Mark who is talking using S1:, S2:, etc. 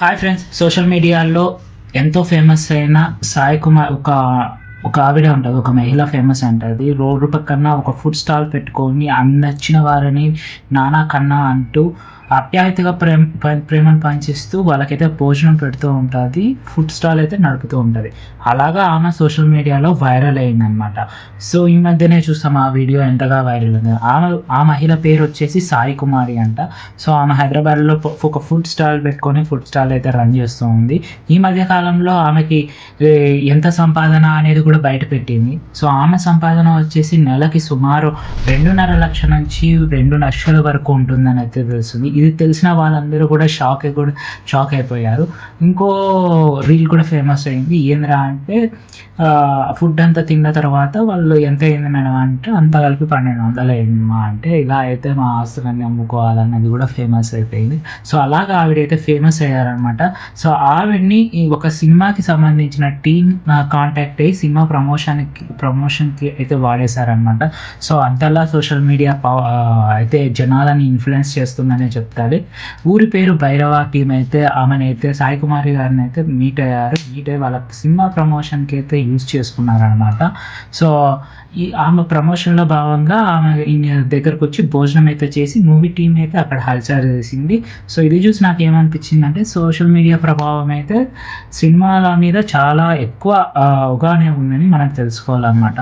S1: Hi friends, social మీడియాలో ఎంతో famous అయిన సాయి కుమార్ ఒక ఆవిడ ఉంటుంది. ఒక మహిళ ఫేమస్ అంటది. రోడ్డు పక్కన ఒక ఫుడ్ స్టాల్ పెట్టుకొని నచ్చిన వారిని నానా కన్నా అంటూ ఆప్యాయతగా ప్రేమను పంచిస్తూ వాళ్ళకైతే భోజనం పెడుతూ ఉంటుంది. ఫుడ్ స్టాల్ అయితే నడుపుతూ ఉంటుంది. అలాగా ఆమె సోషల్ మీడియాలో వైరల్ అయిందనమాట. సో ఈ మధ్యనే చూస్తాం ఆ వీడియో ఎంతగా వైరల్ ఉంది. ఆ మహిళ పేరు వచ్చేసి సాయి కుమారి అంట. సో ఆమె హైదరాబాద్లో ఒక ఫుడ్ స్టాల్ పెట్టుకొని ఫుడ్ స్టాల్ అయితే రన్ చేస్తూ ఉంది. ఈ మధ్య కాలంలో ఆమెకి ఏ, ఎంత సంపాదన అనేది కూడా బయట పెట్టింది. సో ఆమె సంపాదన వచ్చేసి నెలకి సుమారు 2.5 లక్షల నుంచి 2 లక్షల వరకు ఉంటుందని అయితే తెలుస్తుంది. ఇది తెలిసిన వాళ్ళందరూ కూడా షాక్ అయిపోయారు. ఇంకో రీల్ కూడా ఫేమస్ అయింది. ఏంద్రా అంటే ఫుడ్ అంతా తిన్న తర్వాత వాళ్ళు ఎంత అయింది మేడం అంటే అంత కలిపి 1200 అయిందమ్మా అంటే, ఇలా అయితే మా ఆస్తులన్నీ అమ్ముకోవాలన్నది కూడా ఫేమస్ అయిపోయింది. సో అలాగా ఆవిడైతే ఫేమస్ అయ్యారనమాట. సో ఆవిడ్ని ఈ ఒక సినిమాకి సంబంధించిన టీమ్ కాంటాక్ట్ అయ్యి సినిమా ప్రమోషన్కి అయితే వాడేశారనమాట. సో అంతలా సోషల్ మీడియా అయితే జనాలని ఇన్ఫ్లుయెన్స్ చేస్తుందనే చెప్తారు. ఊరి పేరు భైరవ టీమ్ అయితే ఆమెనైతే సాయి కుమారి గారిని అయితే మీట్ అయ్యి వాళ్ళ సినిమా ప్రమోషన్కి అయితే యూజ్ చేసుకున్నారనమాట. సో ఆమె ప్రమోషన్లో భాగంగా ఆమె ఈయన దగ్గరకు వచ్చి భోజనం అయితే చేసి మూవీ టీం అయితే అక్కడ హల్చల్ చేసింది. సో ఇది చూసి నాకు ఏమనిపించింది అంటే సోషల్ మీడియా ప్రభావం అయితే సినిమాల మీద చాలా ఎక్కువగానే ఉందని మనం తెలుసుకోవాలన్నమాట.